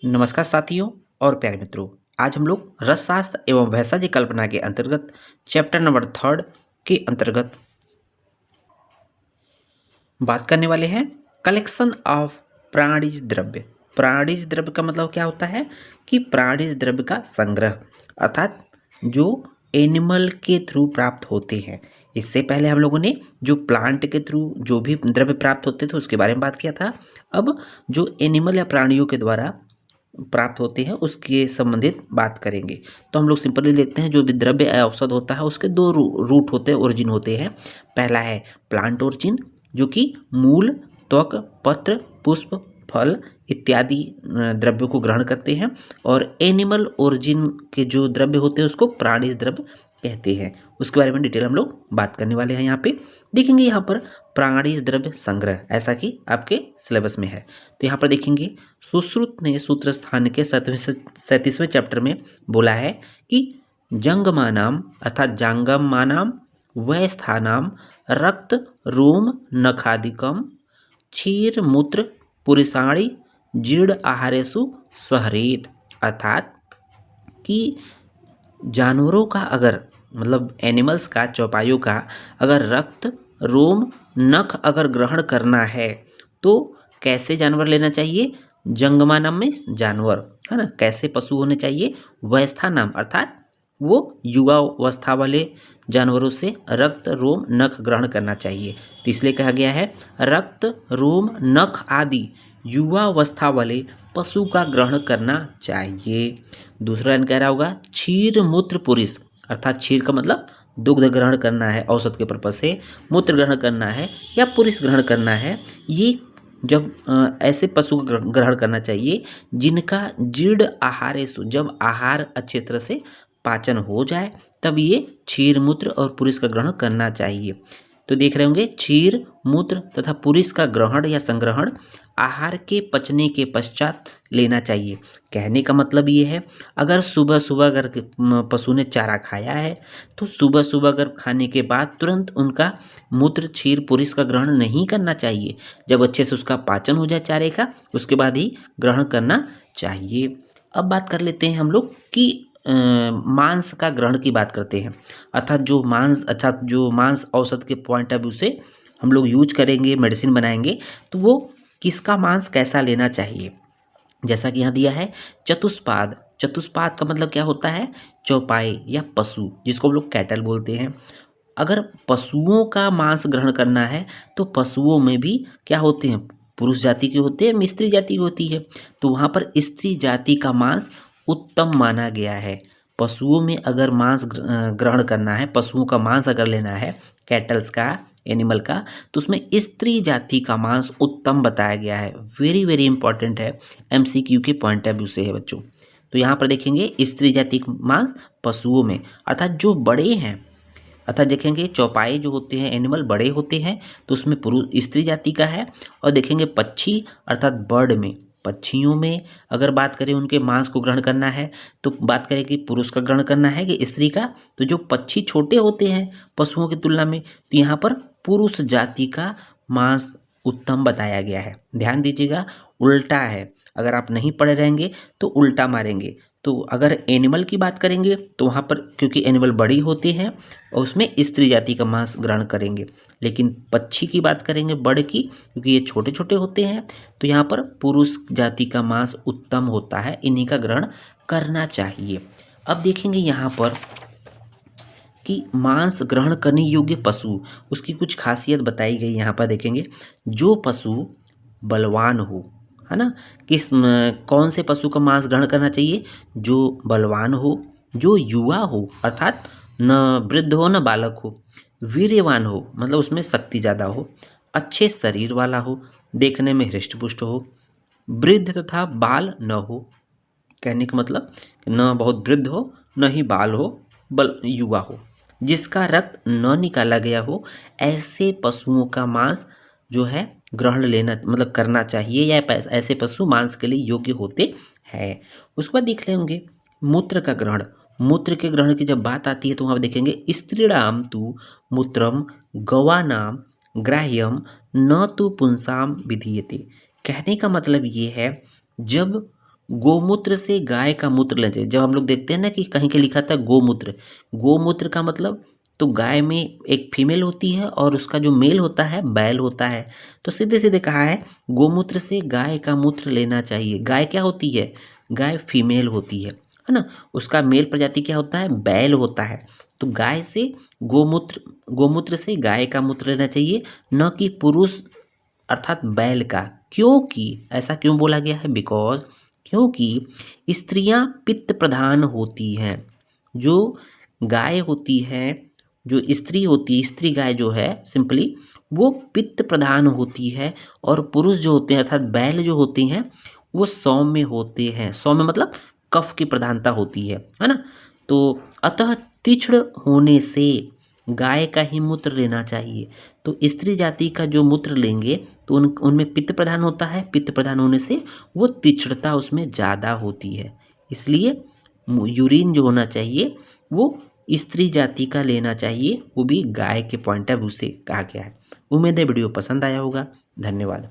नमस्कार साथियों और प्यारे मित्रों। आज हम लोग रसशास्त्र एवं वैसायिक कल्पना के अंतर्गत चैप्टर नंबर 3 के अंतर्गत बात करने वाले हैं कलेक्शन ऑफ प्राणिज द्रव्य। प्राणिज द्रव्य का मतलब क्या होता है कि प्राणिज द्रव्य का संग्रह, अर्थात जो एनिमल के थ्रू प्राप्त होते हैं। इससे पहले हम लोगों ने जो प्लांट के थ्रू जो भी द्रव्य प्राप्त होते थे उसके बारे में बात किया था। अब जो एनिमल या प्राणियों के द्वारा प्राप्त होते हैं उसके संबंधित बात करेंगे। तो हम लोग सिंपली देखते हैं जो भी द्रव्य या औषध होता है उसके दो रूट होते हैं, ओरिजिन होते हैं। पहला है प्लांट ओरिजिन, जो कि मूल, त्वक, पत्र, पुष्प, फल इत्यादि द्रव्यों को ग्रहण करते हैं। और एनिमल ओरिजिन के जो द्रव्य होते हैं उसको प्राणिज द्रव्य कहते हैं। उसके बारे में डिटेल हम लोग बात करने वाले हैं। यहाँ पे देखेंगे यहाँ पर प्राणिज द्रव्य संग्रह, ऐसा कि आपके सिलेबस में है। तो यहाँ पर देखेंगे सुश्रुत ने सूत्र स्थान के 37वें चैप्टर में बोला है कि जंगमानाम अर्थात जांगमानाम वह स्थानाम रक्त रोम नखादिकम क्षीर मूत्र पुरुषाणी जीर्ण आहारेशु सहरेत, अर्थात कि जानवरों का अगर मतलब एनिमल्स का, चौपाइयों का अगर रक्त, रोम, नख अगर ग्रहण करना है तो कैसे जानवर लेना चाहिए? जंगमानम में जानवर है ना, कैसे पशु होने चाहिए? वयस्था नाम अर्थात वो युवा अवस्था वाले जानवरों से रक्त, रोम, नख ग्रहण करना चाहिए। तो इसलिए कहा गया है रक्त, रोम, नख आदि युवा अवस्था वाले पशु का ग्रहण करना चाहिए। दूसरा लाइन कह रहा होगा क्षीर मूत्र पुरुष, अर्थात क्षीर का मतलब दुग्ध ग्रहण करना है औषध के पर्पज से, मूत्र ग्रहण करना है या पुरुष ग्रहण करना है। ये जब ऐसे पशु को ग्रहण करना चाहिए जिनका जीर्ण आहारेशु, जब आहार अच्छे तरह से पाचन हो जाए तब ये क्षीर मूत्र और पुरुष का ग्रहण करना चाहिए। तो देख रहे होंगे क्षीर मूत्र तथा पुरुष का ग्रहण या संग्रहण आहार के पचने के पश्चात लेना चाहिए। कहने का मतलब ये है अगर सुबह सुबह अगर पशु ने चारा खाया है तो सुबह सुबह अगर खाने के बाद तुरंत उनका मूत्र, क्षीर, पुरुष का ग्रहण नहीं करना चाहिए। जब अच्छे से उसका पाचन हो जाए चारे का उसके बाद ही ग्रहण करना चाहिए। अब बात कर लेते हैं हम लोग कि मांस का ग्रहण की बात करते हैं, अर्थात जो मांस औषध के पॉइंट ऑफ व्यू से हम लोग यूज करेंगे, मेडिसिन बनाएंगे, तो वो किसका मांस कैसा लेना चाहिए। जैसा कि यहाँ दिया है चतुष्पाद। चतुष्पाद का मतलब क्या होता है? चौपाई या पशु, जिसको हम लोग कैटल बोलते हैं। अगर पशुओं का मांस ग्रहण करना है तो पशुओं में भी क्या होते हैं? पुरुष जाति के होते हैं, स्त्री जाति की होती है। तो वहाँ पर स्त्री जाति का मांस उत्तम माना गया है। पशुओं में अगर मांस ग्रहण करना है, पशुओं का मांस अगर लेना है, कैटल्स का, एनिमल का, तो उसमें स्त्री जाति का मांस उत्तम बताया गया है। वेरी वेरी इंपॉर्टेंट है, एमसीक्यू के पॉइंट ऑफ व्यू से है बच्चों। तो यहाँ पर देखेंगे स्त्री जाति का मांस पशुओं में, अर्थात जो बड़े हैं, अर्थात देखेंगे चौपाई जो होते हैं एनिमल बड़े होते हैं तो उसमें पुरुष स्त्री जाति का है। और देखेंगे पक्षी अर्थात बर्ड में, पक्षियों में अगर बात करें उनके मांस को ग्रहण करना है तो बात करें कि पुरुष का ग्रहण करना है कि स्त्री का। तो जो पक्षी छोटे होते हैं पशुओं की तुलना में तो यहाँ पर पुरुष जाति का मांस उत्तम बताया गया है। ध्यान दीजिएगा, उल्टा है, अगर आप नहीं पढ़े रहेंगे तो उल्टा मारेंगे। तो अगर एनिमल की बात करेंगे तो वहाँ पर क्योंकि एनिमल बड़ी होती हैं और उसमें स्त्री जाति का मांस ग्रहण करेंगे, लेकिन पक्षी की बात करेंगे बर्ड की, क्योंकि ये छोटे छोटे होते हैं तो यहाँ पर पुरुष जाति का मांस उत्तम होता है, इन्हीं का ग्रहण करना चाहिए। अब देखेंगे यहाँ पर कि मांस ग्रहण करने योग्य पशु, उसकी कुछ खासियत बताई गई। यहाँ पर देखेंगे जो पशु बलवान हो, है ना, कौन से पशु का मांस ग्रहण करना चाहिए? जो बलवान हो, जो युवा हो अर्थात न वृद्ध हो न बालक हो, वीर्यवान हो मतलब उसमें शक्ति ज़्यादा हो, अच्छे शरीर वाला हो, देखने में हृष्ट पुष्ट हो, वृद्ध तथा बाल न हो। कहने का मतलब न बहुत वृद्ध हो न ही बाल हो, युवा हो, जिसका रक्त न निकाला गया हो, ऐसे पशुओं का मांस जो है ग्रहण लेना मतलब करना चाहिए, या ऐसे पशु मांस के लिए योग्य होते हैं। उसके बाद देख लेंगे मूत्र का ग्रहण। मूत्र के ग्रहण की जब बात आती है तो वहाँ देखेंगे स्त्रीणाम तु मूत्रम गवानाम ग्राह्यम न तु पुंसाम विधीयते। कहने का मतलब ये है जब गोमूत्र से गाय का मूत्र लेना चाहिए। जब हम लोग देखते हैं ना कि कहीं के लिखा था गोमूत्र, गोमूत्र का मतलब तो गाय में एक फीमेल होती है और उसका जो मेल होता है बैल होता है। तो सीधे सीधे कहा है गोमूत्र से गाय का मूत्र लेना चाहिए। गाय क्या होती है? गाय फीमेल होती है ना। उसका मेल प्रजाति क्या होता है? बैल होता है। तो गाय से गोमूत्र, गोमूत्र से गाय का मूत्र लेना चाहिए, न कि पुरुष अर्थात बैल का। क्योंकि ऐसा क्यों बोला गया है? बिकॉज क्योंकि स्त्रियां पित्त प्रधान होती हैं। जो गाय होती है, जो स्त्री होती है, स्त्री गाय जो है सिंपली वो पित्त प्रधान होती है, और पुरुष जो होते हैं अर्थात बैल जो होते हैं वो सौम्य होते हैं। सौम्य मतलब कफ की प्रधानता होती है ना। तो अतः तीक्ष्ण होने से गाय का ही मूत्र लेना चाहिए। तो स्त्री जाति का जो मूत्र लेंगे तो उनमें पित्त प्रधान होता है, पित्त प्रधान होने से वो तीक्ष्णता उसमें ज़्यादा होती है। इसलिए यूरिन जो होना चाहिए वो स्त्री जाति का लेना चाहिए, वो भी गाय के पॉइंट ऑफ व्यू से कहा गया है। उम्मीद है वीडियो पसंद आया होगा। धन्यवाद।